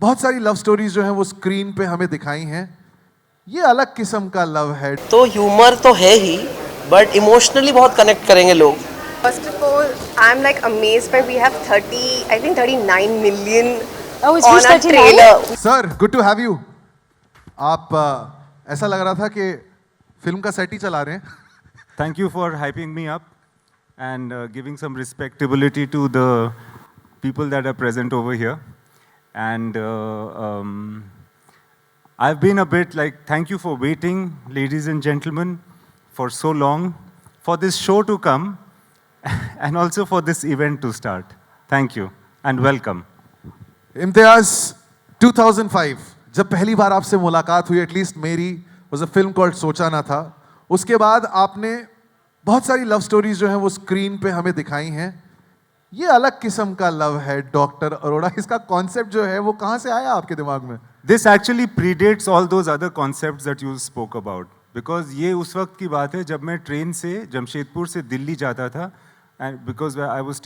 बहुत सारी love stories जो हैं वो स्क्रीन पे हमें दिखाई हैं। ये अलग किस्म का लव है। तो ह्यूमर तो है ही, बट इमोशनली बहुत कनेक्ट करेंगे लोग। First of all, I'm like amazed by we have 30, I think 39 million Oh, it's on reached our 39? trailer. Sir good to have you. आप ऐसा लग रहा था कि फिल्म का सेट ही चला रहे हैं। Thank you for hyping me up and giving some respectability to the people that are present over here. And I've been a bit like, thank you for waiting, ladies and gentlemen, for so long, for this show to come, and also for this event to start. Thank you and welcome. Imtiaz 2005 जब पहली बार आपसे मुलाकात हुई, at least मेरी, was a film called सोचा ना था। उसके बाद आपने बहुत सारी लव स्टोरीज जो हैं वो स्क्रीन पे हमें दिखाई हैं। ये अलग किस्म का लव है डॉक्टर अरोड़ा। इसका कॉन्सेप्ट जो है वो कहाँ से आया आपके दिमाग में? This actually predates all those other concepts that you spoke about. Because ये उस वक्त की बात है जब मैं ट्रेन से जमशेदपुर से दिल्ली जाता था, and because I was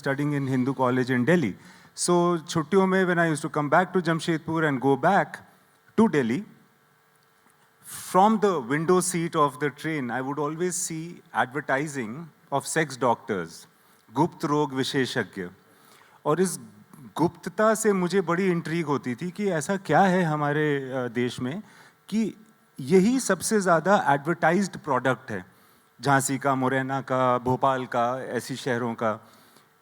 studying in Hindu College in Delhi. So छुट्टियों में when I used to come back to Jamshedpur and go back to Delhi, from the window seat of the train, I would always see advertising of sex doctors, गुप्त रोग विशेषज्ञ। और इस गुप्तता से मुझे बड़ी इंट्रीग होती थी कि ऐसा क्या है हमारे देश में कि यही सबसे ज़्यादा एडवर्टाइज्ड प्रोडक्ट है। झांसी का, मुरैना का, भोपाल का, ऐसी शहरों का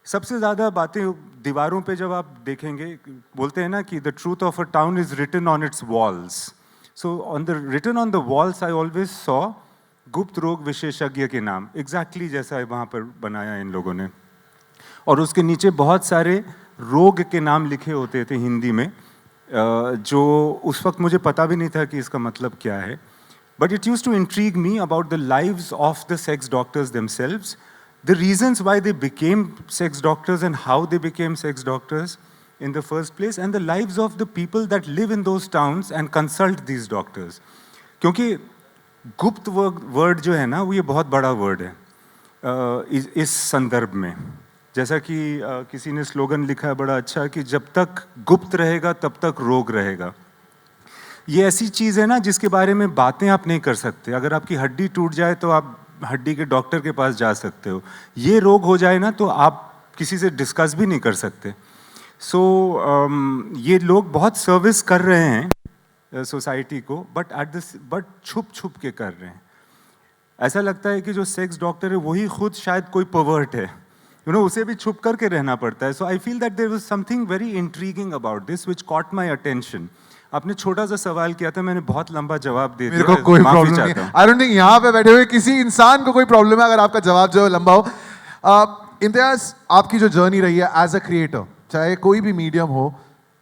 सबसे ज़्यादा बातें दीवारों पे जब आप देखेंगे, बोलते हैं ना कि the truth of a town is written on its walls. So on the written on the walls I always saw गुप्त रोग विशेषज्ञ के नाम, एग्जैक्टली जैसा वहाँ पर बनाया इन लोगों ने। और उसके नीचे बहुत सारे रोग के नाम लिखे होते थे हिंदी में, जो उस वक्त मुझे पता भी नहीं था कि इसका मतलब क्या है। But it used to intrigue me about the lives of the sex doctors themselves, the reasons why they became sex doctors and how they became sex doctors in the first place, and the lives of the people that live in those towns and consult these doctors. क्योंकि गुप्त word जो है ना वो ये बहुत बड़ा word है इस संदर्भ में। जैसा कि किसी ने स्लोगन लिखा है बड़ा अच्छा कि जब तक गुप्त रहेगा तब तक रोग रहेगा। ये ऐसी चीज़ है ना जिसके बारे में बातें आप नहीं कर सकते। अगर आपकी हड्डी टूट जाए तो आप हड्डी के डॉक्टर के पास जा सकते हो, ये रोग हो जाए ना तो आप किसी से डिस्कस भी नहीं कर सकते। सो ये लोग बहुत सर्विस कर रहे हैं सोसाइटी को, बट छुप छुप के कर रहे हैं। ऐसा लगता है कि जो सेक्स डॉक्टर है वही खुद शायद कोई पर्वर्ट है, उसे भी छुप करके रहना पड़ता है। So I feel that there was something very intriguing about this which caught my attention. आपने छोटा सा सवाल किया था, मैंने बहुत लंबा जवाब दे दिया। मेरे को कोई प्रॉब्लम नहीं है। आई डोंट थिंक यहाँ पे बैठे हुए किसी इंसान को कोई प्रॉब्लम है अगर आपका जवाब जो है लंबा हो। इम्तियाज, आपकी जो जर्नी रही है एज अ क्रिएटर, चाहे कोई भी मीडियम हो,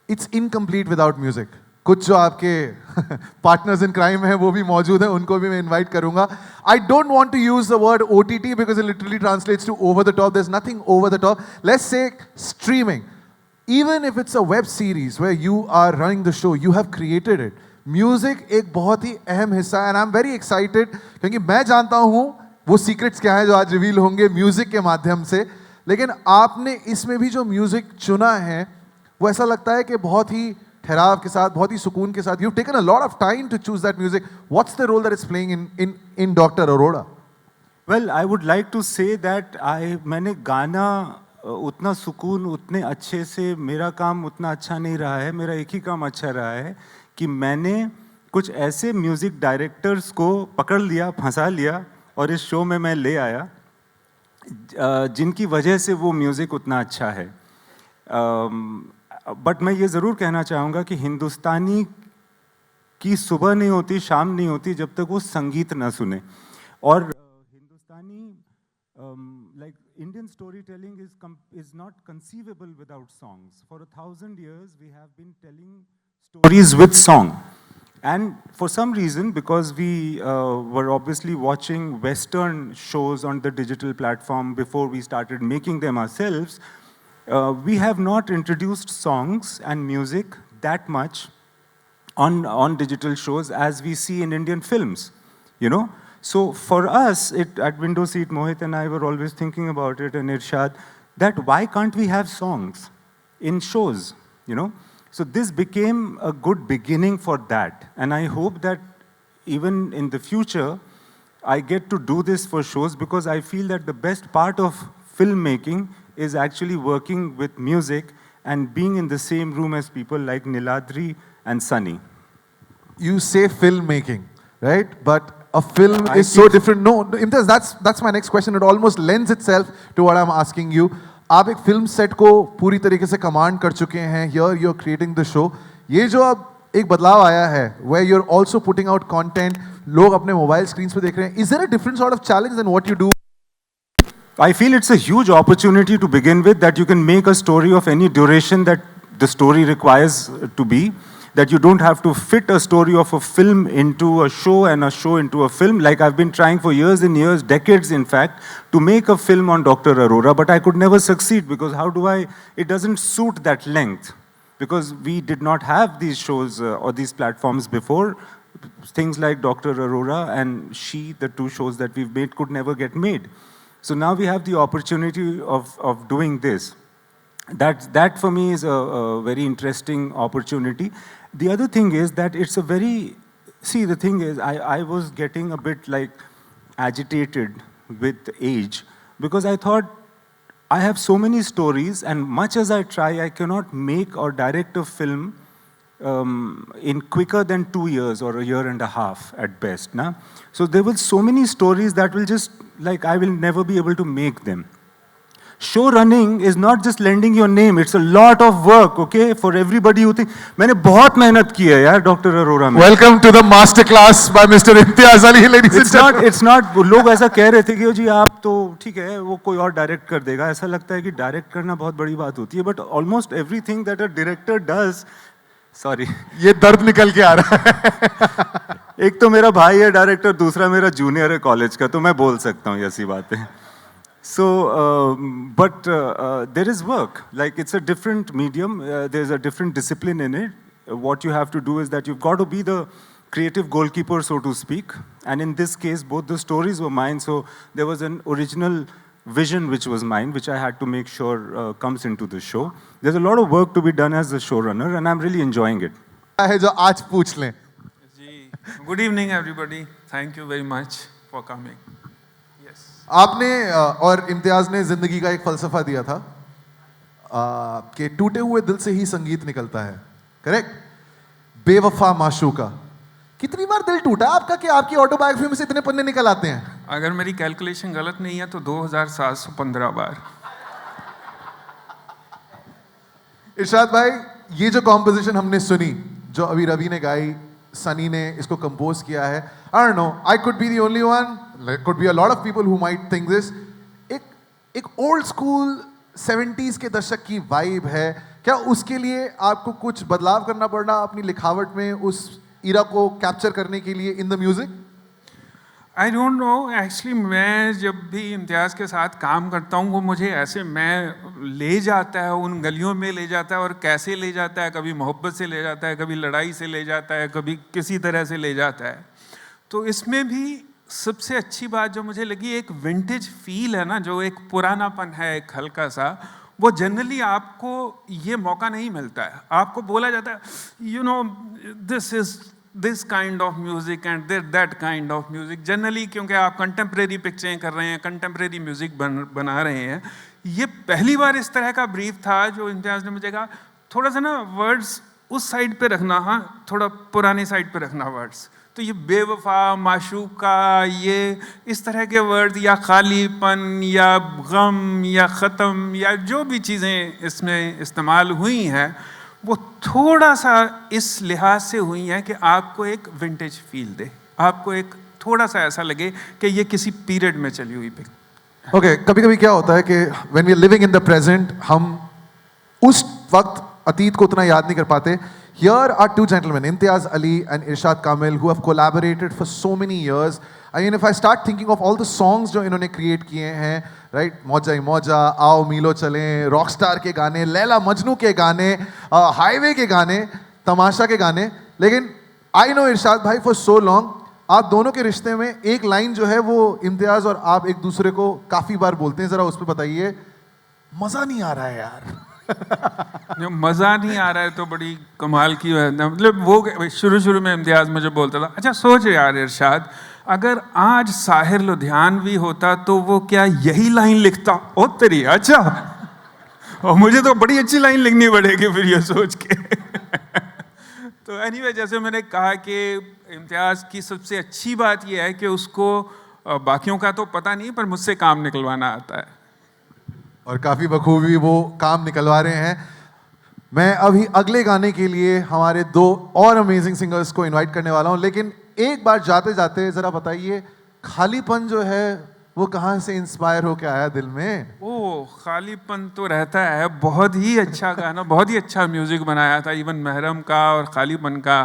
इट्स इनकम्प्लीट विदाउट म्यूजिक। कुछ जो आपके पार्टनर्स इन क्राइम हैं वो भी मौजूद हैं, उनको भी मैं इन्वाइट करूंगा। I don't want to use the word OTT because it literally translates to over the top. There is nothing over the top. Let's say streaming. Even if it's a web series where you are running the show, you have created it. Music एक बहुत ही अहम हिस्सा है and I'm very excited क्योंकि मैं जानता हूँ वो secrets क्या है जो आज रिवील होंगे म्यूजिक के माध्यम से। लेकिन आपने इसमें भी जो म्यूजिक चुना है वो ऐसा लगता है कि बहुत ही ठहराव के साथ, बहुत ही सुकून के साथ। You've taken a lot of time to choose that music. What's the role that it's playing in Dr. Arora? Well, I would like to say that मैंने गाना उतना सुकून, उतने अच्छे से, मेरा काम उतना अच्छा नहीं रहा है। मेरा एक ही काम अच्छा रहा है कि मैंने कुछ ऐसे म्यूज़िक डायरेक्टर्स को पकड़ लिया, फंसा लिया और इस शो में मैं ले आया जिनकी वजह से वो म्यूज़िक उतना अच्छा है। बट मैं ये ज़रूर कहना चाहूँगा कि हिंदुस्तानी की सुबह नहीं होती, शाम नहीं होती जब तक वो संगीत ना सुने। और हिंदुस्तानी like Indian storytelling is not conceivable without songs. For 1,000 years we have been telling stories with song, and for some reason, because we were obviously watching Western shows on the digital platform before we started making them ourselves, we have not introduced songs and music that much on digital shows as we see in Indian films, So for us, at Window Seat, Mohit and I were always thinking about it, and Irshad, that why can't we have songs in shows, So this became a good beginning for that. And I hope that even in the future, I get to do this for shows because I feel that the best part of filmmaking is actually working with music and being in the same room as people like Niladri and Sunny. You say filmmaking, right? But a film I is so think- different. No, Imtiaz, that's my next question. It almost lends itself to what I'm asking you. आप एक film set को पूरी तरीके से command कर चुके हैं. Here you're creating the show. ये जो अब एक बदलाव आया है, where you're also putting out content, लोग अपने मोबाइल स्क्रीन्स पे देख रहे हैं. Is there a different sort of challenge than what you do? I feel it's a huge opportunity to begin with, that you can make a story of any duration that the story requires to be, that you don't have to fit a story of a film into a show and a show into a film. Like I've been trying for years and years, decades in fact, to make a film on Dr. Arora, but I could never succeed because it doesn't suit that length. Because we did not have these shows or these platforms before. Things like Dr. Arora and She, the two shows that we've made, could never get made. So now we have the opportunity of doing this. That for me is a very interesting opportunity. The other thing is that it's a very, see the thing is I was getting a bit like agitated with age because I thought I have so many stories and much as I try, I cannot make or direct a film in quicker than 2 years or a year and a half at best. Na? So there were so many stories that will just, like I will never be able to make them. Show running is not just lending your name, it's a lot of work, okay, for everybody who think, मैंने बहुत मेहनत की है यार doctor Arora में. Welcome to the masterclass by Mr. Imtiaz Ali, ladies and gentlemen. It's not, लोग ऐसा कह रहे थे कि जी आप तो ठीक है वो कोई और डायरेक्ट कर देगा. ऐसा लगता है कि डायरेक्ट करना बहुत बड़ी बात होती है, but almost everything that a director does, sorry, ये दर्द निकल के आ रहा है. एक तो मेरा भाई है डायरेक्टर, दूसरा मेरा जूनियर है कॉलेज का, तो मैं बोल सकता हूँ ऐसी बातें. So, but there is work. Like it's a different medium. There's a different discipline in it. What you have to do is that you've got to be the creative goalkeeper, so to speak. And in this case, both the stories were mine. So there was an original vision which was mine, which I had to make sure comes into the show. There's a lot of work to be done as the showrunner, and I'm really enjoying it. है जो आज पूछ लें. जी, good evening everybody. Thank you very much for coming. Yes. आपने और इम्तियाज ने जिंदगी का एक फलसफा दिया था कि टूटे हुए दिल से ही संगीत निकलता है. करेक्ट? बेवफा माशूका. कितनी बार दिल टूटा आपका कि आपकी ऑटोबायोग्राफी में से इतने पन्ने निकल आते हैं? अगर मेरी कैलकुलेशन गलत नहीं है तो 2715 बार. इरशाद भाई, ये जो कॉम्पोजिशन हमने सुनी, जो अभी रवि ने गाई, सनी ने इसको कंपोज किया है, I don't know, I could be the only one, could be a lot of people who might think this. एक ओल्ड स्कूल 70s के दशक की वाइब है. क्या उसके लिए आपको कुछ बदलाव करना पड़ा अपनी लिखावट में उस इरा को कैप्चर करने के लिए in the music? I don't know, actually मैं जब भी इम्तियाज़ के साथ काम करता हूँ वो मुझे ऐसे मैं ले जाता है, उन गलियों में ले जाता है और कैसे ले जाता है, कभी मोहब्बत से ले जाता है, कभी लड़ाई से ले जाता है, कभी किसी तरह से ले जाता है. तो इसमें भी सबसे अच्छी बात जो मुझे लगी, एक विंटेज फील है ना, जो एक पुरानापन है एक हल्का सा, वो जनरली आपको ये मौका नहीं मिलता है. आपको बोला जाता है you know this is this kind of music and that kind of music. Generally क्योंकि आप कंटेम्प्रेरी पिक्चरें कर रहे हैं, कंटेम्प्रेरी म्यूजिक बना रहे हैं. ये पहली बार इस तरह का ब्रीफ था जो इम्तियाज़ ने मुझे कहा थोड़ा सा ना वर्ड्स उस साइड पे रखना, हाँ थोड़ा पुरानी साइड पे रखना वर्ड्स. तो ये बेवफा, माशूका, ये इस तरह के वर्ड या खालीपन या गम या ख़त्म या जो भी चीज़ें इसमें इस्तेमाल हुई हैं वो थोड़ा सा इस लिहाज से हुई हैं कि आपको एक विंटेज फील दे, आपको एक थोड़ा सा ऐसा लगे कि ये किसी पीरियड में चली हुई पिक. ओके, कभी कभी क्या होता है कि when we are living in the present, हम उस वक्त अतीत को उतना याद नहीं कर पाते. Here are two gentlemen, Imtiaz Ali and Irshad Kamil, who have collaborated for so many years. I mean, if I start thinking of all the songs जो इन्होंने create किए हैं, right? मौजा ही मौजा, आओ मिलो चलें, रॉकस्टार के गाने, लैला मजनू के गाने, हाईवे के गाने, तमाशा के गाने. लेकिन I know इरशाद भाई for so long, आप दोनों के रिश्ते में एक लाइन जो है वो इम्तियाज और आप एक दूसरे को काफी बार बोलते हैं, जरा उस पर बताइए. मजा नहीं आ रहा है यार. मज़ा नहीं आ रहा है तो बड़ी कमाल की बात है। मतलब वो शुरू में इम्तियाज़ मुझे बोलता था, अच्छा सोच यार इरशाद, अगर आज साहिर लुधियानवी होता तो वो क्या यही लाइन लिखता? ओ तेरी, अच्छा, और मुझे तो बड़ी अच्छी लाइन लिखनी पड़ेगी फिर ये सोच के। तो एनीवे, जैसे मैंने कहा कि इम्तियाज़ की सबसे अच्छी बात यह है कि उसको बाकियों का तो पता नहीं पर मुझसे काम निकलवाना आता है, और काफ़ी बखूबी वो काम निकलवा रहे हैं। मैं अभी अगले गाने के लिए हमारे 2 और अमेजिंग सिंगर्स को इनवाइट करने वाला हूं, लेकिन एक बार जाते जाते ज़रा बताइए, खालीपन जो है वो कहाँ से इंस्पायर होके आया दिल में? ओ, खालीपन तो रहता है। बहुत ही अच्छा गाना, बहुत ही अच्छा म्यूज़िक बनाया था, इवन महरम का और खालीपन का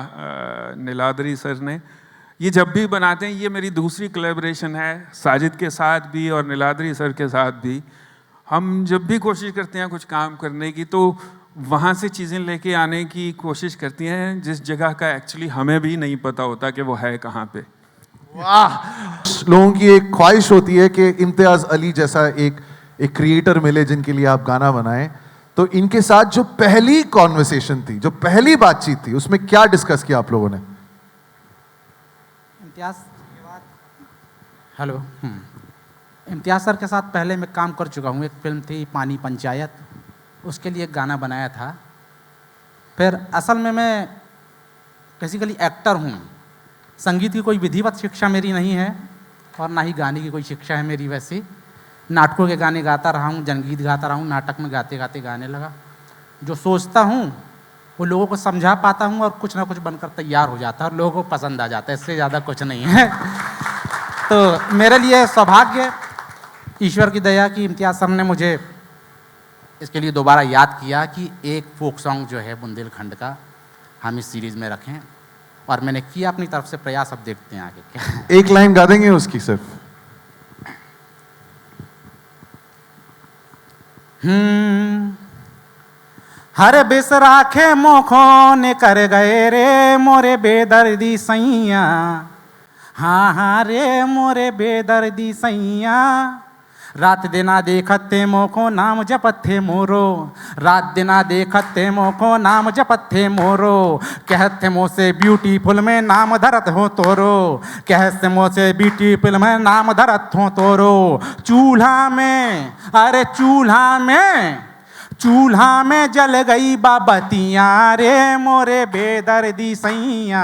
नीलाद्री सर ने। ये जब भी बनाते हैं, ये मेरी दूसरी कोलैबोरेशन है साजिद के साथ भी और नीलाद्री सर के साथ भी। हम जब भी कोशिश करते हैं कुछ काम करने की तो वहाँ से चीज़ें लेके आने की कोशिश करती हैं जिस जगह का एक्चुअली हमें भी नहीं पता होता कि वो है कहाँ पे। वाह! लोगों की एक ख्वाहिश होती है कि इम्तियाज़ अली जैसा एक क्रिएटर मिले जिनके लिए आप गाना बनाएं। तो इनके साथ जो पहली कॉन्वर्सेशन थी, जो पहली बातचीत थी, उसमें क्या डिस्कस किया आप लोगों ने? इम्तियाज़ के बाद हेलो इम्तियाज़ सर के साथ पहले मैं काम कर चुका हूँ। एक फिल्म थी पानी पंचायत, उसके लिए एक गाना बनाया था। फिर असल में मैं बेसिकली एक्टर हूँ। संगीत की कोई विधिवत शिक्षा मेरी नहीं है और ना ही गाने की कोई शिक्षा है मेरी वैसी। नाटकों के गाने गाता रहा हूँ, जनगीत गाता रहा हूँ, नाटक में गाते गाते गाने लगा। जो सोचता हूँ वो लोगों को समझा पाता हूँ और कुछ ना कुछ बनकर तैयार हो जाता है और लोगों को पसंद आ जाता है, इससे ज़्यादा कुछ नहीं है। तो मेरे लिए सौभाग्य, ईश्वर की दया कि इम्तियाज़ सर ने मुझे इसके लिए दोबारा याद किया कि एक फोक सॉन्ग जो है बुंदेलखंड का हम इस सीरीज़ में रखें, और मैंने किया अपनी तरफ से प्रयास। अब देखते हैं आगे क्या। एक लाइन गा देंगे उसकी सिर्फ? हर बिसराखे मोखों ने कर गए रे मोरे बेदर्दी सैया, हाँ हाँ रे मोरे बेदर्दी सैया। रात दिना देखते मोको नाम जपथे मोरो, रात दिना देखते मोको नाम जपथे मोरो। कहते मो से ब्यूटीफुल में नाम धरत हो तोरो, कहते मो से ब्यूटीफुल में नाम धरत हो तोरो। चूल्हा में, अरे चूल्हा में जल गई बाबतियाँ रे मोरे बेदर्दी सैया,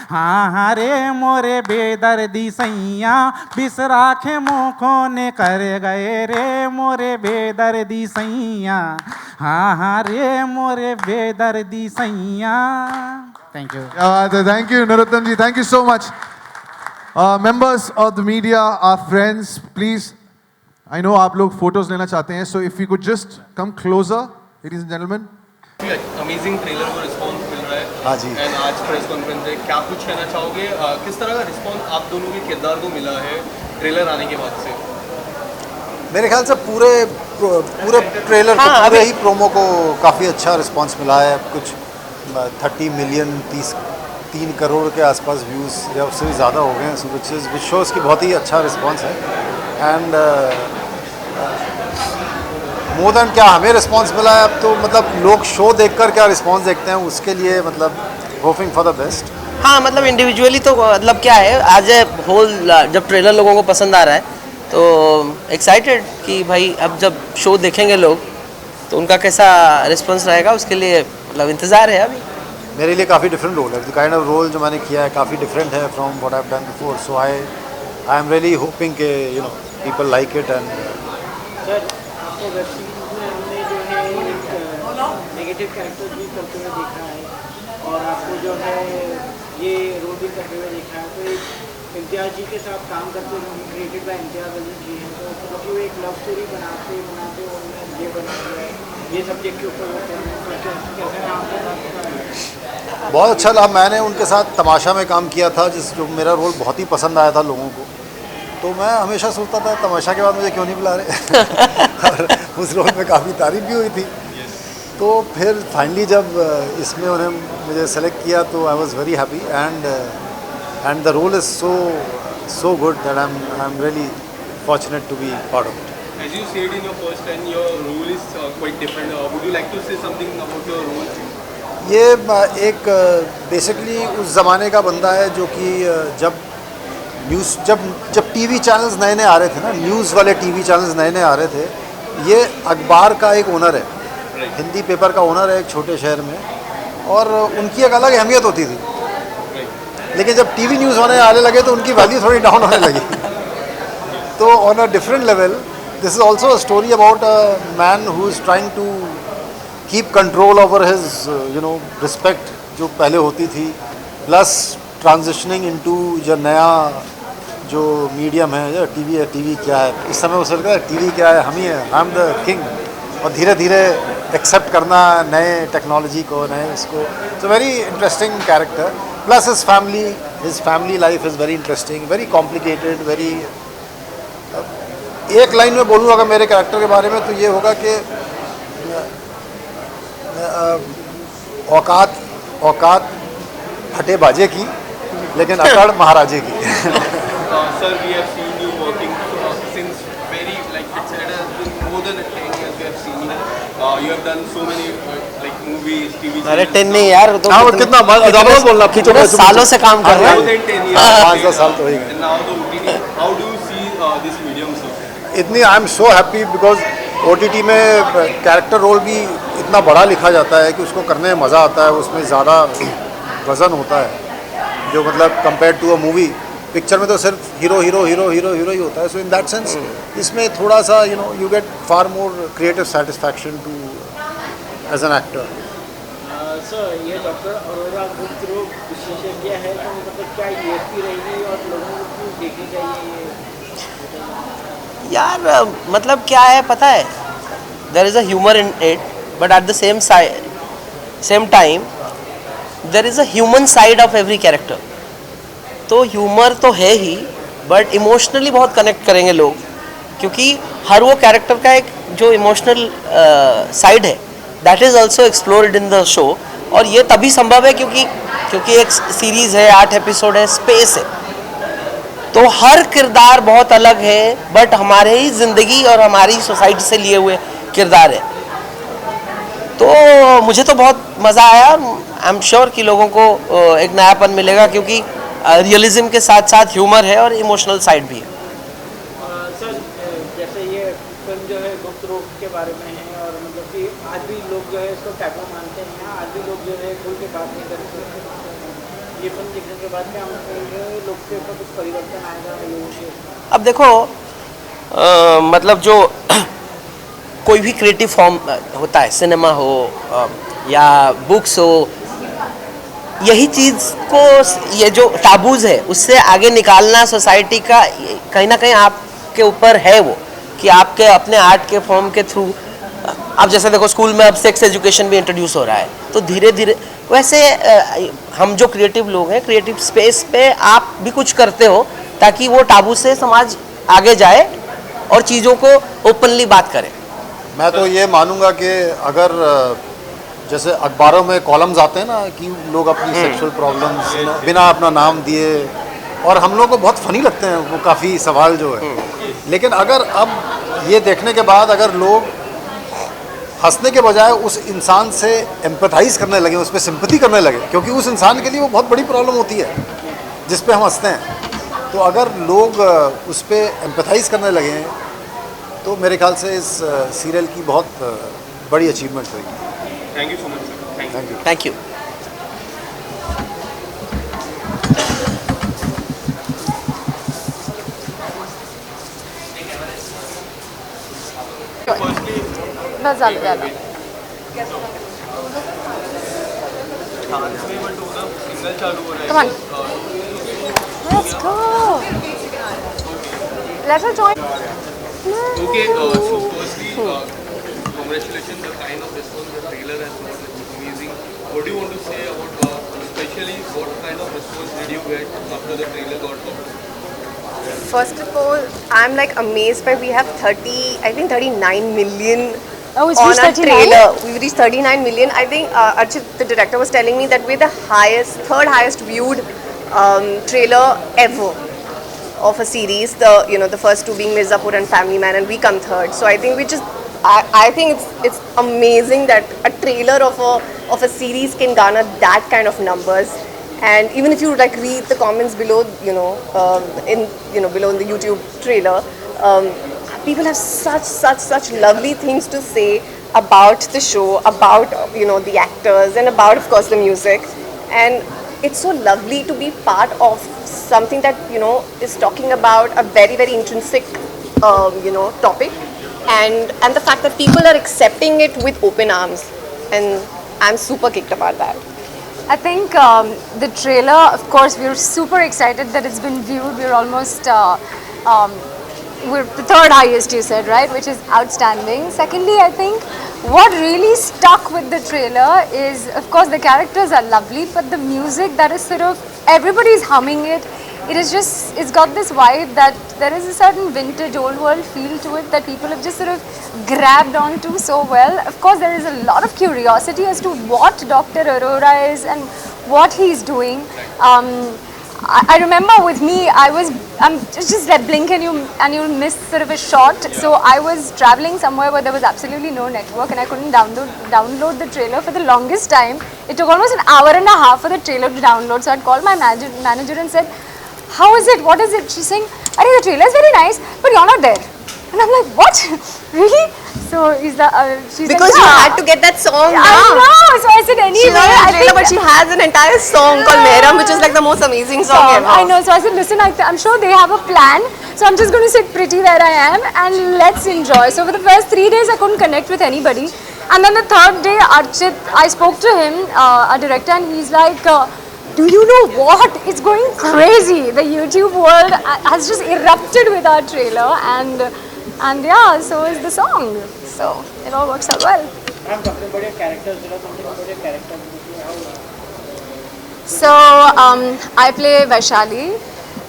हाँ हाँ रे मोरे बेदर्दी सैया। बिसराखे मोखों ने कर गए रे मोरे बेदर्दी सैया, हाँ हाँ रे मोरे बेदर्दी सैया। Thank you. क्या बात है, thank you Narottam ji, thank you so much. Members of the media, our friends, please, I know आप लोग फोटोज लेना चाहते हैं, so if you could just come closer, ladies and gentleman. Amazing trailer को रिस्पॉन्स मिल रहा है। हाँ जी। एंड आज प्रेस कॉन्फ्रेंस है, क्या कुछ कहना चाहोगे? किस तरह का रिस्पॉन्स आप दोनों के किरदार को मिला है ट्रेलर आने के बाद से? मेरे ख्याल से पूरे ट्रेलर को, पूरे ही प्रोमो को काफ़ी अच्छा रिस्पांस मिला है। कुछ 30 मिलियन 3 करोड़ के आसपास व्यूज़ या उससे भी ज़्यादा हो गए हैं, विच शोज़ की बहुत ही अच्छा रिस्पांस है। एंड मोर देन क्या हमें रिस्पांस मिला है, अब तो मतलब लोग शो देखकर क्या रिस्पांस देखते हैं उसके लिए मतलब होपिंग फॉर द बेस्ट। हाँ, मतलब इंडिविजुअली तो मतलब क्या है, आज होल जब ट्रेलर लोगों को पसंद आ रहा है तो एक्साइटेड कि भाई अब जब शो देखेंगे लोग तो उनका कैसा रिस्पॉन्स रहेगा, उसके लिए मतलब इंतज़ार है अभी। मेरे लिए काफ़ी डिफरेंट रोल है, द काइंड ऑफ रोल जो मैंने किया है काफ़ी डिफरेंट है from what I have done before, so I am really hoping के you know people like it. And आपको वेब सीरीज में हमने जो है एक नेगेटिव कैरेक्टर भी करते हुए देखा है और आपको जो है ये रोल भी करते हुए देखा है, तो एक इम्तियाज़ जी के साथ काम करते हुए क्रिएटेड बाय इम्तियाज़ अली जी हैं, तो क्योंकि वो एक लव स्टोरी बनाते उन्होंने ये बना दिया है, ये सब्जेक्ट के ऊपर होते हैं, कैसे काम करना? बहुत अच्छा लगा। मैंने उनके साथ तमाशा में काम किया था, जो मेरा रोल बहुत ही पसंद आया था लोगों को, तो मैं हमेशा सोचता था तमाशा के बाद मुझे क्यों नहीं बुला रहे। और उस रोल में काफ़ी तारीफ भी हुई थी। तो फिर फाइनली जब इसमें उन्हें मुझे सेलेक्ट किया तो I was very happy. And the role is so good that I am really fortunate to be part of it. As you said in your first and your role is quite different. Would you like to say something about your role? ये एक basically उस ज़माने का बंदा है जो कि जब टीवी चैनल्स नए नए आ रहे थे ना, न्यूज़ वाले टीवी चैनल्स नए नए आ रहे थे, ये अखबार का एक ओनर है, हिंदी पेपर का ओनर है एक छोटे शहर में, और उनकी एक अलग अहमियत होती थी। लेकिन जब टीवी न्यूज़ होने आने लगे तो उनकी वैल्यू थोड़ी डाउन होने लगी। तो on a different level this is also a story about a man who is trying to keep control over his respect जो पहले होती थी, प्लस ट्रांजिशनिंग इनटू जो नया जो मीडियम है, टीवी है, टीवी क्या है, इस समय उसे लगता है टीवी क्या है, हम ही है, आई एम द किंग, और धीरे धीरे एक्सेप्ट करना नए टेक्नोलॉजी को, नए इसको। It's a very interesting character, plus his family life is very interesting, very complicated, very. एक लाइन में बोलूँ अगर मेरे कैरेक्टर के बारे में तो ये होगा कि औकात फटे बाजे की, लेकिन अकड़ महाराजे की। Sir, we have seen you working since very it's been more than 10 years we have seen you. You have done so many movies, TV. अरे 10 नहीं यार, तो हाँ, कितना बोलना, कितने सालों से काम कर रहे More हैं। than 10 years. 5-10 साल तो हो ही गए। And now the OTT. How do you see this medium, sir? इतनी I am so happy because OTT में कैरेक्टर रोल भी इतना बड़ा लिखा जाता है कि उसको करने में मज़ा आता है, उसमें ज़्यादा वज़न होता है, जो मतलब compare to a movie. Picture में तो सिर्फ hero hero hero hero hero ही होता है, सो इन दैट सेंस इसमें थोड़ा सा you get far more creative satisfaction to as an actor. Sir, ये डॉक्टर अरोरा गुप्त रोग विशेषज्ञ है, तो मतलब क्या USP रहेगी और लोगों को क्यों देखनी चाहिए ये? यार मतलब क्या है पता है, there is a humour in it, but at the same time there is a human side of every character. तो ह्यूमर तो है ही, बट इमोशनली बहुत कनेक्ट करेंगे लोग, क्योंकि हर वो कैरेक्टर का एक जो इमोशनल साइड है that is also explored in the show. और ये तभी संभव है क्योंकि एक सीरीज़ है, 8 एपिसोड है, स्पेस है, तो हर किरदार बहुत अलग है, बट हमारे ही ज़िंदगी और हमारी सोसाइटी से लिए हुए किरदार है। तो मुझे तो बहुत मज़ा आया, आई एम श्योर कि लोगों को एक नयापन मिलेगा, क्योंकि रियलिज्म के साथ साथ ह्यूमर है और इमोशनल साइड भी है। सर, जैसे ये फिल्म जो है गुप्त रोग के बारे में है, और मतलब कि आज भी लोग जो है इसको टैबू मानते हैं, आज भी लोग जो है खुल के बात नहीं करते। ये फिल्म देखने के बाद क्या लोग के ऊपर कुछ परिवर्तन आएगा लोगों के? अब देखो मतलब जो कोई भी क्रिएटिव फॉर्म होता है, सिनेमा हो या बुक्स हो, यही चीज़ को, ये जो टाबूज है उससे आगे निकालना सोसाइटी का कहीं ना कहीं आपके ऊपर है, वो कि आपके अपने आर्ट के फॉर्म के थ्रू। अब जैसे देखो स्कूल में अब सेक्स एजुकेशन भी इंट्रोड्यूस हो रहा है, तो धीरे धीरे वैसे हम जो क्रिएटिव लोग हैं, क्रिएटिव स्पेस पे आप भी कुछ करते हो ताकि वो टाबू से समाज आगे जाए और चीज़ों को ओपनली बात करें। मैं तो ये मानूंगा कि अगर जैसे अखबारों में कॉलम्स आते हैं ना कि लोग अपनी सेक्सुअल प्रॉब्लम्स बिना अपना नाम दिए, और हम लोग को बहुत फनी लगते हैं वो काफ़ी सवाल जो है, लेकिन अगर अब ये देखने के बाद अगर लोग हंसने के बजाय उस इंसान से एम्पैथाइज करने लगे, उस पर सिंपैथी करने लगे, क्योंकि उस इंसान के लिए वो बहुत बड़ी प्रॉब्लम होती है जिस पे हम हंसते हैं, तो अगर लोग उस पर एम्पैथाइज करने लगे हैं तो मेरे ख्याल से इस सीरियल की बहुत बड़ी अचीवमेंट होगी। Thank you so much, sir. Thank you. Thank you. बस ज़्यादा सिग्नल चालू हो रहा है। Come on. Let's go. Let her join. Okay, so firstly, congratulations, the kind of response the trailer has got, it's amazing. What do you want to say about, especially what kind of response did you get after the trailer got out? First of all, I'm like amazed by we have 39 million Oh, it's on reached our 39? trailer. We've reached 39 million. I think Archit, the director, was telling me that we're the third highest viewed trailer ever. of a series. The first two being Mirzapur and Family Man, and we come third. So I think we just I think it's amazing that a trailer of a series can garner that kind of numbers. And even if you like read the comments below, below in the YouTube trailer, people have such lovely things to say about the show, about the actors, and about, of course, the music. And it's so lovely to be part of something that is talking about a very intrinsic topic, and the fact that people are accepting it with open arms, and I'm super kicked about that. I think the trailer, of course, we're super excited that it's been viewed. We're almost, we're the third highest, you said, right? Which is outstanding. Secondly, I think what really stuck with the trailer is, of course, the characters are lovely, but the music that is sort of, everybody's humming it. It is just, it's got this vibe that there is a certain vintage old world feel to it that people have just sort of grabbed onto so well. Of course, there is a lot of curiosity as to what Dr. Arora is and what he's doing. I remember with me, I'm just like blink and you miss sort of a shot. So I was traveling somewhere where there was absolutely no network and I couldn't download the trailer for the longest time. It took almost an hour and a half for the trailer to download. So I'd called my manager and said, "How is it? What is it?" She's saying, "Arey, the trailer is very nice, but you're not there." And I'm like, "What? Really?" So she's Because like, you had to get that song. I know. So I said, She's anyway, not in the I trailer, think but she has an entire song called Mehram, which is like the most amazing song ever. I know. So I said, listen, I'm sure they have a plan. So I'm just going to sit pretty where I am and let's enjoy. So for the first 3 days, I couldn't connect with anybody. And then the third day, Archit, I spoke to him, our director, and he's like, do you know what? It's going crazy. The YouTube world has just erupted with our trailer, and yeah, so is the song. So it all works out well. I'm talking about your characters. Something about your characters. So I play Vaishali.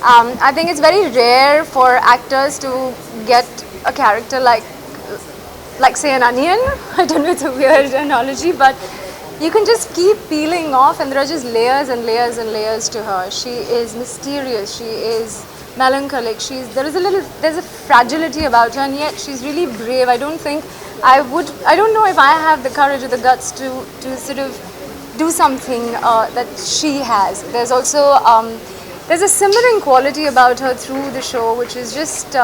I think it's very rare for actors to get a character like say an onion. I don't know, it's a weird analogy, but you can just keep peeling off and there are just layers and layers and layers to her. She is mysterious, she is melancholic, there's a fragility about her, and yet she's really brave. I don't know if I have the courage or the guts to sort of do something that she has. There's also there's a simmering quality about her through the show, which is just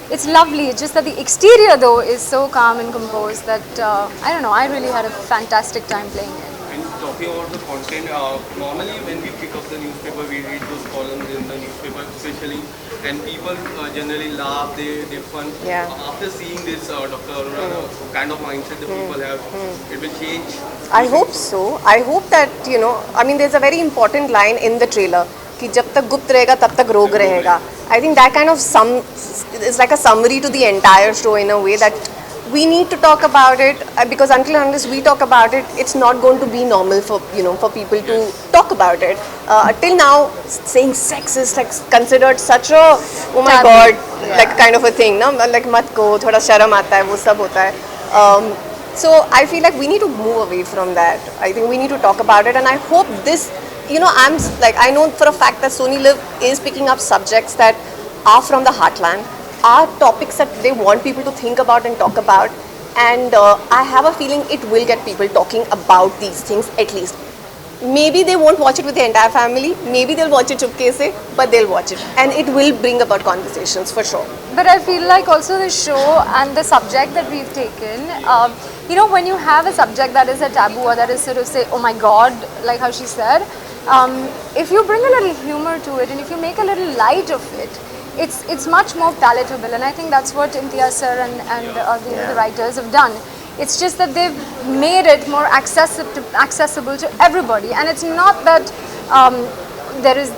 it's lovely. It's just that the exterior though is so calm and composed that I don't know, I really had a fantastic time playing it. And talking about the content, normally when we pick up the newspaper, we read those columns in the newspaper especially, and people generally laugh, they fun. Yeah. After seeing this Dr. Arora kind of mindset the people have, it will change. I hope so. I hope that, I mean, there's a very important line in the trailer, कि जब तक गुप्त रहेगा तब तक रोग रहेगा. I think that kind of is like a summary to the entire show in a way that we need to talk about it, because until unless we talk about it, it's not going to be normal for for people to talk about it. Till now, saying sex is like considered such a my god, like kind of a thing, no? Like mat ko, thoda sharam aata hai, wo sab hota hai. So I feel like we need to move away from that. I think we need to talk about it, and I hope this, I know for a fact that Sony Live is picking up subjects that are from the heartland, are topics that they want people to think about and talk about, and I have a feeling it will get people talking about these things at least. Maybe they won't watch it with the entire family, maybe they'll watch it chupke se, but they'll watch it, and it will bring about conversations for sure. But I feel like also the show and the subject that we've taken, when you have a subject that is a taboo or that is sort of say, oh my god, like how she said, if you bring a little humor to it and if you make a little light of it, it's much more palatable, and I think that's what Imtiaz sir and the writers have done. It's just that they've made it more accessible to everybody, and it's not that there is,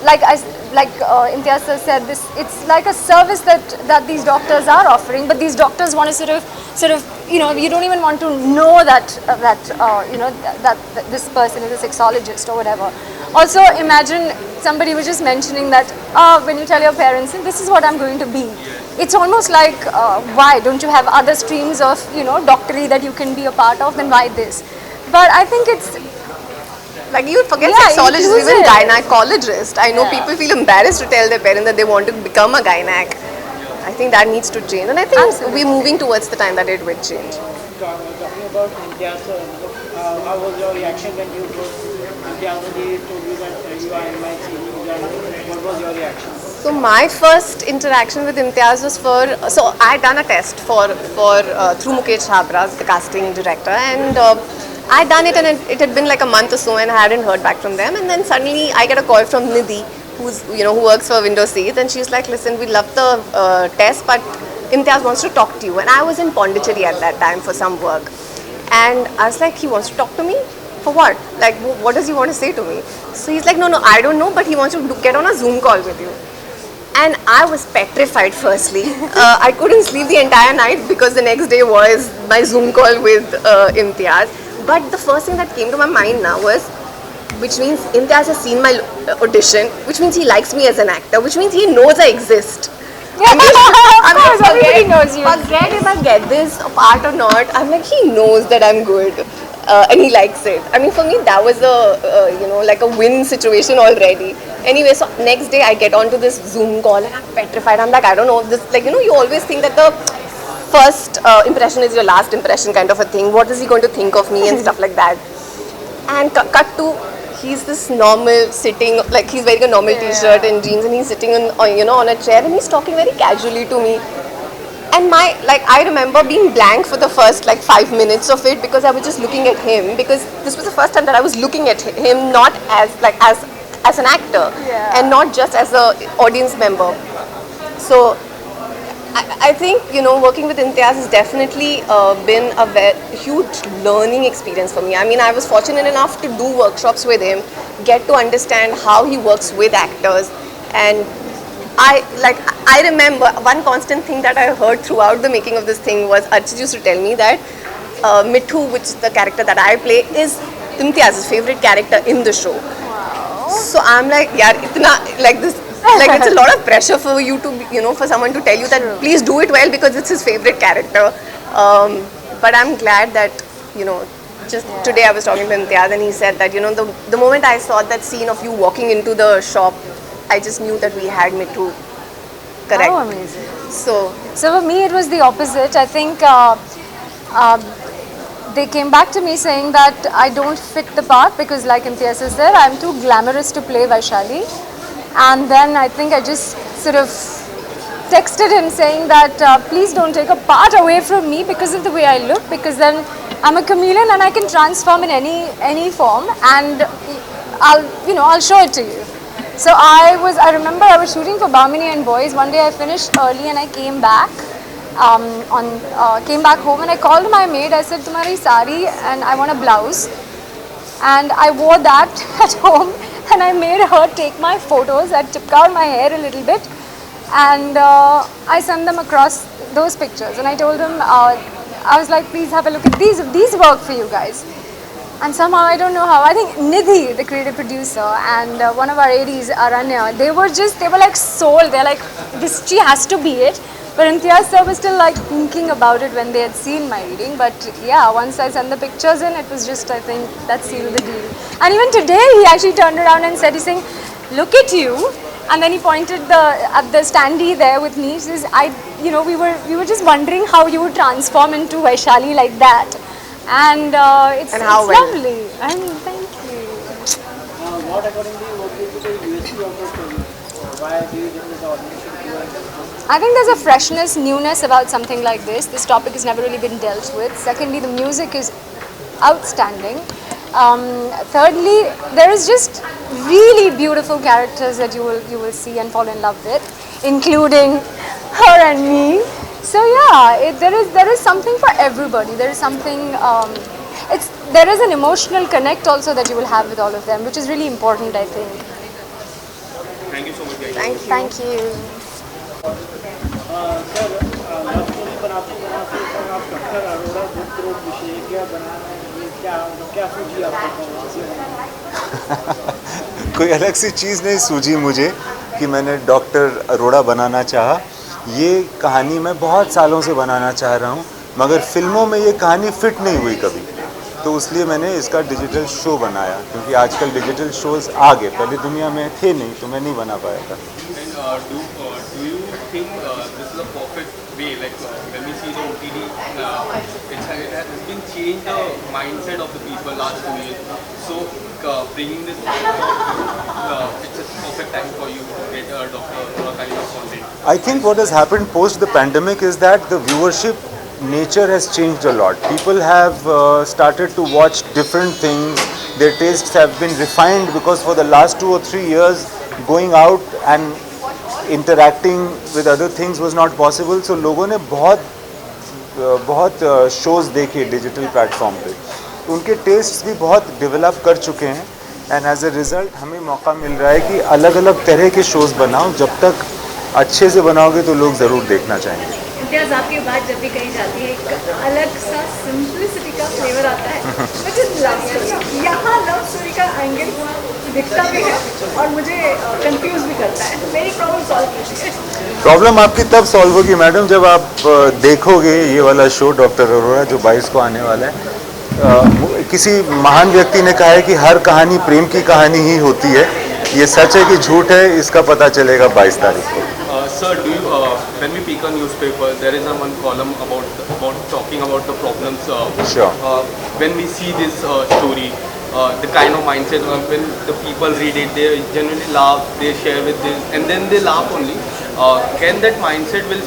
like Imtiaz sir said, it's like a service that these doctors are offering, but these doctors want to sort of you don't even want to know that this person is a sexologist or whatever. Also, imagine somebody was just mentioning that when you tell your parents, this is what I'm going to be. It's almost like, why don't you have other streams of doctory that you can be a part of? Then why this? But I think Like you forget Yeah, sexologists, even inclusive. gynecologists. I know Yeah. people feel embarrassed to tell their parents that they want to become a gynac. I think that needs to change, and I think Absolutely. we're moving towards the time that it will change. Talking about Imtiaz sir, how was your reaction when you told Imtiaz Ali told you that you are in my series? What was your reaction? So my first interaction with Imtiaz was so I had done a test for through Mukesh Habra, the casting director, and I had done it, and it had been like a month or so, and I hadn't heard back from them. And then suddenly I get a call from Nidhi, who works for Window Seats, and she's like, "Listen, we love the test, but Imtiaz wants to talk to you." And I was in Pondicherry at that time for some work, and I was like, "He wants to talk to me? For what? Like, what does he want to say to me?" So he's like, "No, I don't know, but he wants to get on a Zoom call with you." And I was petrified firstly. I couldn't sleep the entire night because the next day was my Zoom call with Imtiaz. But the first thing that came to my mind now was, which means Imtiaz has seen my audition, which means he likes me as an actor, which means he knows I exist. Of course, everybody knows you. Forget if I get this part or not. I'm like, he knows that I'm good. And he likes it. I mean, for me, that was like a win situation already. Anyway, so next day I get onto this Zoom call and I'm petrified. I'm like, I don't know, this, you always think that the first impression is your last impression kind of a thing. What is he going to think of me and stuff like that? And cut to, he's this normal sitting, like he's wearing a normal t-shirt and jeans, and he's sitting on a chair, and he's talking very casually to me. And I remember being blank for the first 5 minutes of it, because I was just looking at him, because this was the first time that I was looking at him not as an actor, and not just as an audience member. So I think working with Imtiaz has definitely been a huge learning experience for me. I mean, I was fortunate enough to do workshops with him, get to understand how he works with actors, and I remember one constant thing that I heard throughout the making of this thing was Archit used to tell me that Mithu, which is the character that I play, is Imtiaz's favorite character in the show. Wow. So I'm like, yaar, it's a lot of pressure for you to, for someone to tell you that please do it well because it's his favorite character. But I'm glad that, just today I was talking to Imtiaz and he said that, the moment I saw that scene of you walking into the shop, I just knew that we had Mithu. Correct. Oh, amazing. So for me, it was the opposite. I think they came back to me saying that I don't fit the part because, like Imtiaz said, I'm too glamorous to play Vaishali. And then I think I just sort of texted him saying that please don't take a part away from me because of the way I look, because then I'm a chameleon and I can transform in any form, and I'll show it to you. So I remember I was shooting for Bhamini and Boys. One day I finished early and I came back came back home, and I called my maid. I said, "Tumhari sari and I want a blouse." And I wore that at home, and I made her take my photos. I tipped out my hair a little bit, and I sent them across those pictures. And I told them, I was like, "Please have a look at these. These work for you guys." And somehow, I don't know how, I think Nidhi, the creative producer, and one of our ADs, Aranya, they were like sold. They're like, she has to be it. But Imtiaz sir was still like thinking about it when they had seen my reading. But yeah, once I sent the pictures in, it was just, I think, that sealed the deal. And even today, he actually turned around and said, he's saying, "Look at you." And then he pointed at the standee there with me. He says, we were just wondering how you would transform into Vaishali like that. And it's lovely. I mean, thank you. What according to you, what will be the USP of the story? Why do you think the audience should go and discover? I think there's a freshness, newness about something like this. This topic has never really been dealt with. Secondly, the music is outstanding. Thirdly, there is just really beautiful characters that you will see and fall in love with, including her and me. So yeah, there is something for everybody. There is something. There is an emotional connect also that you will have with all of them, which is really important, I think. Thank you so much, guys. Thank you. Sir love story बनाते sir आप doctor Arora गुप्त रोग विशेषज्ञ बनाना ये क्या सूझी आपको? कोई अलग सी चीज़ नहीं सूझी मुझे कि मैंने डॉक्टर अरोड़ा बनाना चाहा। ये कहानी मैं बहुत सालों से बनाना चाह रहा हूँ, मगर फिल्मों में ये कहानी फिट नहीं हुई कभी। तो इसलिए मैंने इसका डिजिटल शो बनाया, क्योंकि आजकल डिजिटल शोज़ आ गए, पहले दुनिया में थे नहीं, तो मैं नहीं बना पाया था। And do you think this is a perfect way? Like when we see the OTT, it has been changed the mindset of the people last 2 years. So bringing this, it's a perfect time for you to get a doctor or a kind of content. I think what has happened post the pandemic is that the viewership nature has changed a lot. People have started to watch different things. Their tastes have been refined because for the last 2 or 3 years, going out and interacting with other things was not possible. So लोगों ने बहुत shows देखे digital platform पे, उनके tests भी बहुत develop कर चुके हैं, एंड एज अ रिज़ल्ट हमें मौका मिल रहा है कि अलग अलग तरह के शोज़ बनाओ। जब तक अच्छे से बनाओगे तो लोग ज़रूर देखना चाहेंगे। इम्तियाज़, आपकी बात जब भी कही जाती है एक अलग सा सिंपलिसिटी का फ्लेवर आता है, which is लव स्टोरी। यहाँ लव स्टोरी का एंगल दिखता भी है और मुझे कंफ्यूज भी करता है। मेरी प्रॉब्लम सॉल्व कीजिए। प्रॉब्लम आपकी तब सॉल्व होगी मैडम जब आप देखोगे ये वाला शो डॉक्टर अरोड़ा जो 22 को आने वाला है। किसी महान व्यक्ति ने कहा है कि हर कहानी प्रेम की कहानी ही होती है। ये सच है कि झूठ है, इसका पता चलेगा 22 तारीख को। Sir, do you when we pick a newspaper, there is a one column about talking about the problems. Sure. When we see this story, the kind of mindset when the people read it, they genuinely laugh, they share with this, and then they laugh only. Can that mindset will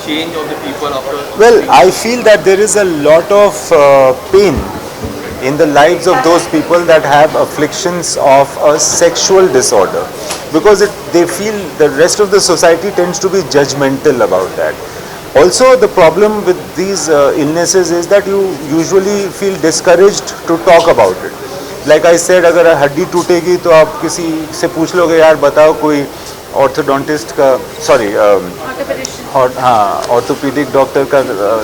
change of the people after? Well, I feel that there is a lot of pain in the lives of those people that have afflictions of a sexual disorder, because they feel the rest of the society tends to be judgmental about that. Also, the problem with these illnesses is that you usually feel discouraged to talk about it. Like I said, अगर हड्डी टूटेगी तो आप किसी से पूछ लोगे यार बताओ कोई ऑर्थोडोंटिस्ट का ऑर्थोपेडिक डॉक्टर का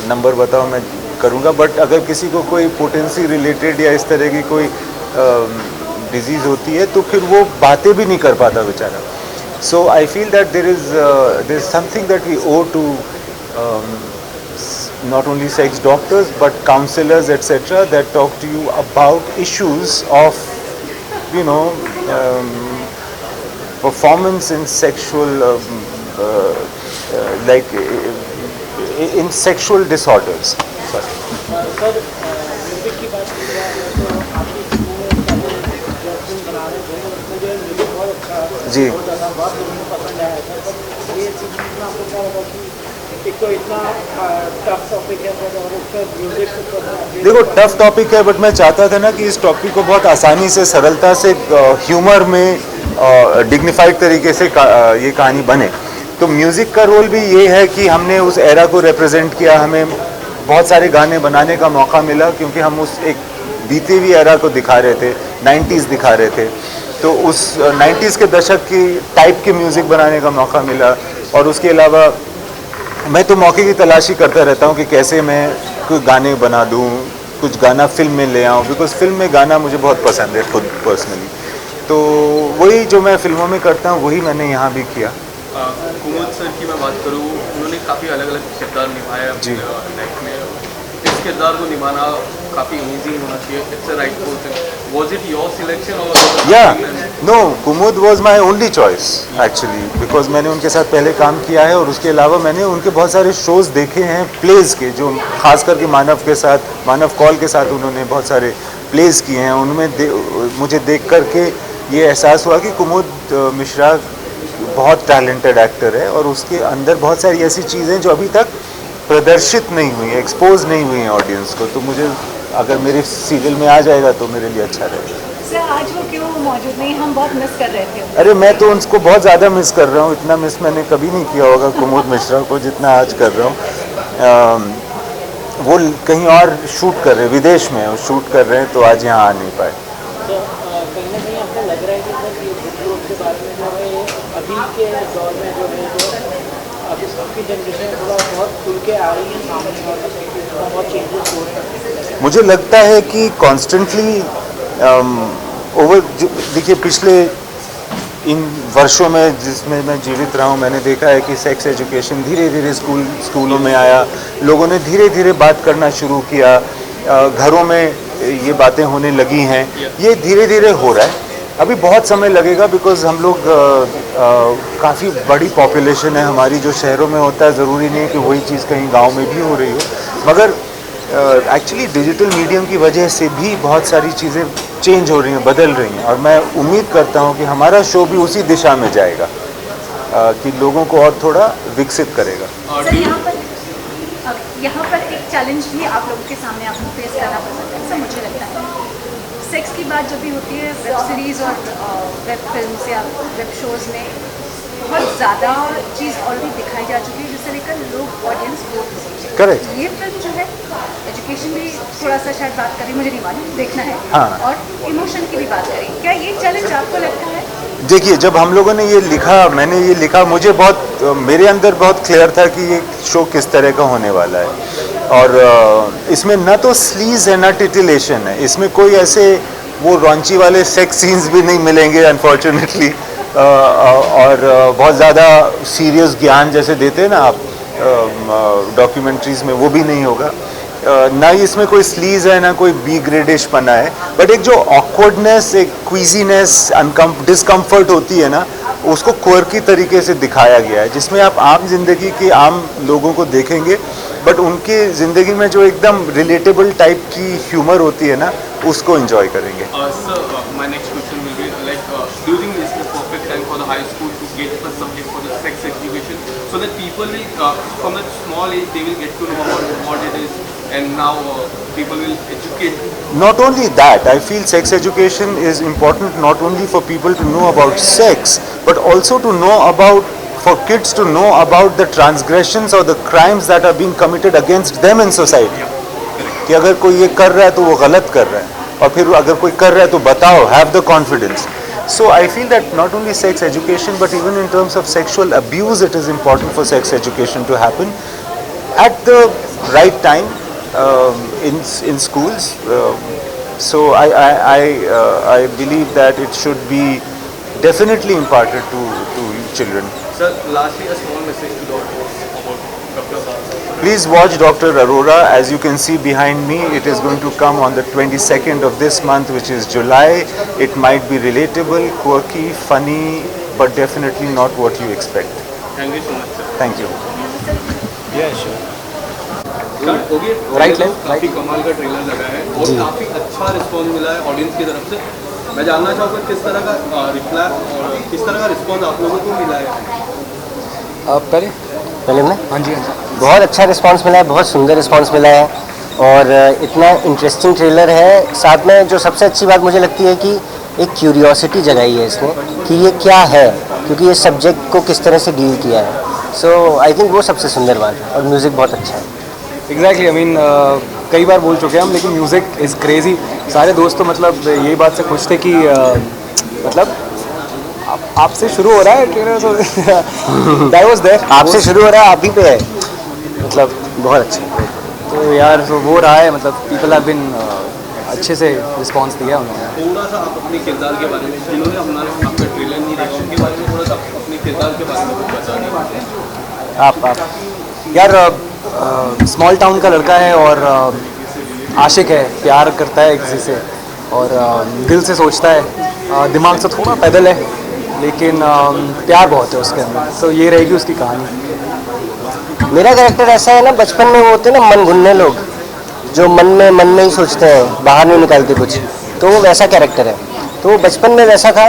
नंबर बताओ, मैं करूँगा। बट अगर किसी को कोई पोटेंसी रिलेटेड या इस तरह की कोई डिजीज़ होती है तो फिर वो बातें भी नहीं कर पाता बेचारा। So I feel that there is something that we owe to not only sex doctors but counselors etc. that talk to you about issues of performance in sexual like in sexual disorders. Sorry. Sir, music की बात की जाए तो आपकी फिल्मों में जब film बना रहे थे तो उसमें जो है म्यूजिक बहुत अच्छा जी। बहुत ज़्यादा बहुत लोगों को पसंद आया था। बट ये चीज़ में आपको क्या लगा कि एक तो इतना टफ टॉपिक है और उसका म्यूजिक देखो टफ टॉपिक है, बट मैं चाहता था ना कि इस टॉपिक को बहुत आसानी से सरलता से ह्यूमर में डिग्निफाइड तरीके से ये कहानी बने। तो म्यूज़िक का रोल भी ये है कि हमने उस एरा को रिप्रेजेंट किया, हमें बहुत सारे गाने बनाने का मौका मिला क्योंकि हम उस एक बीते हुई एरा को दिखा रहे थे, 90s दिखा रहे थे। तो उस 90s के दशक की टाइप के म्यूज़िक बनाने का मौका मिला। और उसके अलावा मैं तो मौके की तलाशी करता रहता हूँ कि कैसे मैं कुछ गाने बना दूँ, कुछ गाना फिल्म में ले आऊँ, बिकॉज फिल्म में गाना मुझे बहुत पसंद है खुद पर्सनली। तो वही जो मैं फिल्मों में करता हूँ वही मैंने यहाँ भी किया। कुमुद सर की मैं बात करूँ, उन्होंने काफ़ी अलग अलग किरदार निभाया अपनी लाइफ में। इस किरदार को निभाना काफ़ी अमेजिंग होना चाहिए। It's a right person. Was it your selection और या no, Kumud was my only choice actually, because मैंने उनके साथ पहले काम किया है और उसके अलावा मैंने उनके बहुत सारे शोज़ देखे हैं प्लेज़ के, जो खास करके मानव के साथ, मानव कौल के साथ उन्होंने बहुत सारे प्लेज़ किए हैं। उनमें मुझे देख करके ये एहसास हुआ कि कुमुद मिश्रा बहुत टैलेंटेड एक्टर है और उसके अंदर बहुत सारी ऐसी चीज़ें जो अभी तक प्रदर्शित नहीं हुई हैं, एक्सपोज नहीं हुई हैं ऑडियंस को। तो मुझे अगर मेरे सीरियल में आ जाएगा तो मेरे लिए अच्छा रहेगा। सर, आज वो क्यों मौजूद नहीं? हम बहुत मिस कर रहे थे। अरे मैं तो उनको बहुत ज़्यादा मिस कर रहा हूँ, इतना मिस मैंने कभी नहीं किया होगा कुमुद मिश्रा को जितना आज कर रहा हूँ। वो कहीं और शूट कर रहे हैं, विदेश में शूट कर रहे हैं, तो आज यहाँ आ नहीं पाए। तो कहीं ना कहीं आपको लग रहा है कि सर ये बुक ग्रोथ के बारे में जो है अभी के दौर में जो है जो अभी सबकी जनरेशन थोड़ा बहुत खुल के आ रही है सामने और बहुत चेंजेस हो रहे हैं। मुझे लगता है कि कॉन्स्टेंटली ओवर देखिए पिछले इन वर्षों में जिसमें मैं जीवित रहा हूँ, मैंने देखा है कि सेक्स एजुकेशन धीरे धीरे स्कूलों में आया, लोगों ने धीरे धीरे बात करना शुरू किया। घरों में ये बातें होने लगी हैं, ये धीरे धीरे हो रहा है। अभी बहुत समय लगेगा बिकॉज हम लोग काफ़ी बड़ी पॉपुलेशन है हमारी, जो शहरों में होता है ज़रूरी नहीं है कि वही चीज़ कहीं गांव में भी हो रही हो, मगर एक्चुअली डिजिटल मीडियम की वजह से भी बहुत सारी चीज़ें चेंज हो रही हैं, बदल रही हैं, और मैं उम्मीद करता हूं कि हमारा शो भी उसी दिशा में जाएगा कि लोगों को और थोड़ा विकसित करेगा। सर यहाँ पर एक चैलेंज भी आप लोगों के सामने आपको फेस करना पड़ता है, ऐसा मुझे लगता है। सेक्स की बात जब भी होती है वेब सीरीज़ और वेब फिल्म्स या वेब शोज़ में, बहुत ज़्यादा चीज़ ऑलरेडी दिखाई जा चुकी है जिससे लेकर लोग ऑडियंस बोथ करेक्ट। ये फिल्म जो है एजुकेशन भी थोड़ा सा शायद बात करी, मुझे नहीं मालूम, देखना है। हाँ। और इमोशन की भी बात करी, क्या ये चैलेंज आपको लगता है? देखिए, जब हम लोगों ने ये लिखा, मैंने ये लिखा, मुझे बहुत मेरे अंदर बहुत क्लियर था कि ये शो किस तरह का होने वाला है, और इसमें न तो स्लीज है न टिटिलेशन है, इसमें कोई ऐसे वो रॉन्ची वाले सेक्स सीन्स भी नहीं मिलेंगे अनफॉर्चुनेटली, और बहुत ज़्यादा सीरियस ज्ञान जैसे देते हैं ना आप डॉक्यूमेंट्रीज़ में, वो भी नहीं होगा। ना ही इसमें कोई स्लीज है ना कोई बी ग्रेडिश पना है, बट एक जो ऑकवर्डनेस, एक क्वीजीनेस, डिस्कम्फर्ट होती है ना, उसको क्वर्की तरीके से दिखाया गया है, जिसमें आप आम जिंदगी के आम लोगों को देखेंगे, बट उनके ज़िंदगी में जो एकदम रिलेटेबल टाइप की ह्यूमर होती है ना, उसको एंजॉय करेंगे। Sir, my next question will be like, do you think this is the perfect time for the high school to get a subject for the sex education, so that people will, from a small age, they will get to know about what it is, and now people will educate. Not only that, I feel sex education is important not only for people to know about sex, but also to know about, for kids to know about the transgressions or the crimes that are being committed against them in society. कि अगर कोई ये कर रहा है तो वो गलत कर रहा है, और फिर अगर कोई कर रहा है तो बताओ, have the confidence. So I feel that not only sex education, but even in terms of sexual abuse, it is important for sex education to happen at the right time in schools. So I believe that it should be definitely imparted to children. Sir, lastly, a small message to the audience about Dr. Please watch Dr. Arora. As you can see behind me, it is going to come on the 22nd of this month, which is July. It might be relatable, quirky, funny, but definitely not what you expect. Thank you so much, sir. Thank you. Yeah, sure. Okay, Right left, काफ़ी कमाल का trailer लगा है और काफ़ी अच्छा response मिला है ऑडियंस की तरफ से। मैं जानना चाहूँगा किस तरह का रिप्लाई और किस तरह का रिस्पॉन्स आप लोगों को मिला है? पहले मैं हाँ जी बहुत अच्छा रिस्पांस मिला है, बहुत सुंदर रिस्पांस मिला है, और इतना इंटरेस्टिंग ट्रेलर है। साथ में जो सबसे अच्छी बात मुझे लगती है कि एक क्यूरियोसिटी जगाई है इसने कि ये क्या है, क्योंकि ये सब्जेक्ट को किस तरह से डील किया है। सो आई थिंक वो सबसे सुंदर बात है, और म्यूज़िक बहुत अच्छा है। एग्जैक्टली, आई मीन कई बार बोल चुके हैं हम, लेकिन म्यूज़िक इज़ क्रेजी। सारे दोस्त तो मतलब यही बात से खुश थे कि मतलब आपसे शुरू हो रहा है ट्रेलर, दैट वाज देयर, आपसे शुरू हो रहा है, आप ही पे है, मतलब बहुत अच्छा। तो यार तो वो रहा है, मतलब पीपल हैव बीन अच्छे से रिस्पांस दिया उन्होंने। थोड़ा सा आप अपने किरदार के बारे में, जिन्होंने हमारे आपका ट्रेलर नहीं देखा उनके बारे में थोड़ा सा अपने किरदार के बारे में कुछ बता दीजिए। आप यार स्मॉल टाउन का लड़का है और आशिक है, प्यार करता है किसी से, और दिल से सोचता है, दिमाग से थोड़ा पैदल है, लेकिन प्यार बहुत है उसके अंदर। तो ये रहेगी उसकी कहानी। मेरा कैरेक्टर ऐसा है ना, बचपन में वो होते हैं ना मन घुन्ने लोग, जो मन में ही सोचते हैं, बाहर नहीं निकालते कुछ, तो वो वैसा कैरेक्टर है। तो वो बचपन में वैसा था,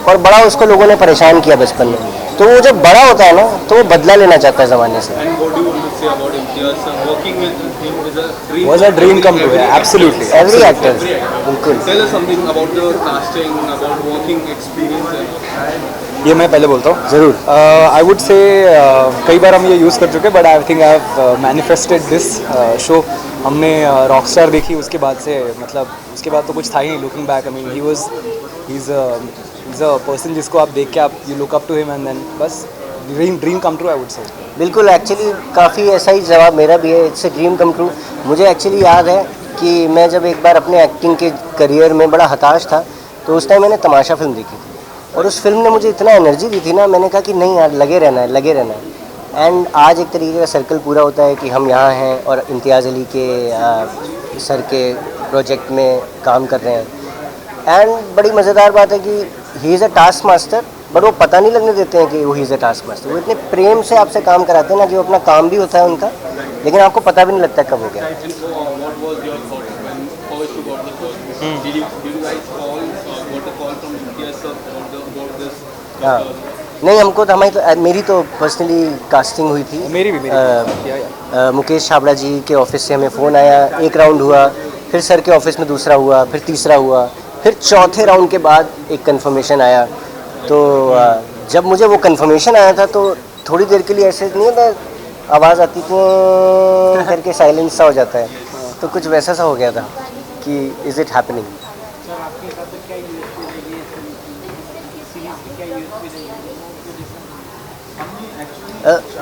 और बड़ा उसको लोगों ने परेशान किया बचपन में, तो वो जब बड़ा होता है ना, तो वो बदला लेना चाहता है ज़माने से। Was a dream come true, absolutely. Every actor, बिल्कुल। Tell us something about the casting, about working experience. ये मैं पहले बोलता हूँ ज़रूर। आई वुड से कई बार हम ये यूज़ कर चुके हैं, but I think I have manifested this show. हमने रॉकस्टार देखी, उसके बाद से मतलब उसके बाद तो कुछ था ही नहीं। Looking back, I mean he is a person जिसको आप देख के आप you look up to him, and then बस dream come true, I would say. बिल्कुल, एक्चुअली काफ़ी ऐसा ही जवाब मेरा भी है, it's a dream come true. मुझे एक्चुअली याद है कि मैं जब एक बार अपने एक्टिंग के करियर में बड़ा हताश था, तो उस टाइम मैंने तमाशा फिल्म देखी थी, और उस फिल्म ने मुझे इतना एनर्जी दी थी ना, मैंने कहा कि नहीं यार, लगे रहना है, लगे रहना है। एंड आज एक तरीके का सर्कल पूरा होता है कि हम यहाँ हैं और इम्तियाज़ अली के सर के प्रोजेक्ट में काम कर रहे हैं। एंड बड़ी मज़ेदार बात है कि ही is a task master, but वो पता नहीं लगने देते हैं कि वो ही इज़ अ टास्क मास्टर। वो इतने प्रेम से आपसे काम कराते हैं ना कि वो अपना काम भी होता है उनका, लेकिन आपको पता भी नहीं लगता कब हो गया। What was your thought when first you got the call? Did you guys got a call from Imtiaz sir about this? हाँ, नहीं हमको तो मेरी तो पर्सनली कास्टिंग हुई थी। मेरी भी मुकेश छाबड़ा जी के ऑफिस से हमें फ़ोन आया, एक राउंड हुआ, फिर सर के ऑफिस में दूसरा हुआ, फिर तीसरा हुआ, फिर चौथे राउंड के बाद एक कंफर्मेशन आया। तो जब मुझे वो कंफर्मेशन आया था तो थोड़ी देर के लिए ऐसे नहीं होता, आवाज़ आती थी करके साइलेंस सा हो जाता है, तो कुछ वैसा सा हो गया था कि is it happening.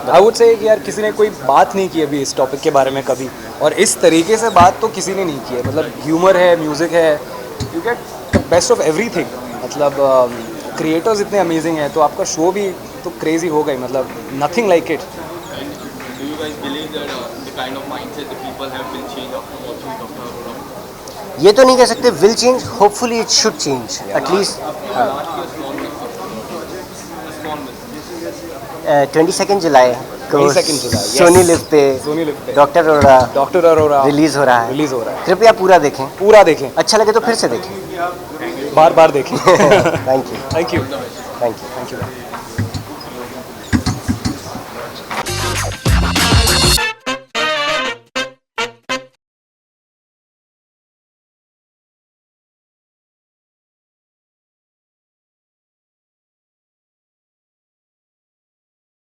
I would से कि यार किसी ने कोई बात नहीं की अभी इस टॉपिक के बारे में कभी, और इस तरीके से बात तो किसी ने नहीं की है। मतलब ह्यूमर है, म्यूज़िक है, you get best of everything. मतलब क्रिएटर्स इतने अमेजिंग हैं, तो आपका शो भी तो क्रेजी हो गई, मतलब nothing like it. Do you guys believe that the kind of mindset the people have will change after watching Dr. Arora? ये तो नहीं कह सकते will change, hopefully it should change at least. 22 जुलाई को 22 जुलाई, yes. सोनी लिव पे डॉक्टर अरोरा रिलीज हो रहा है। कृपया पूरा देखें, अच्छा लगे तो फिर से देखें, बार बार देखें। Thank you. Thank you. Thank you.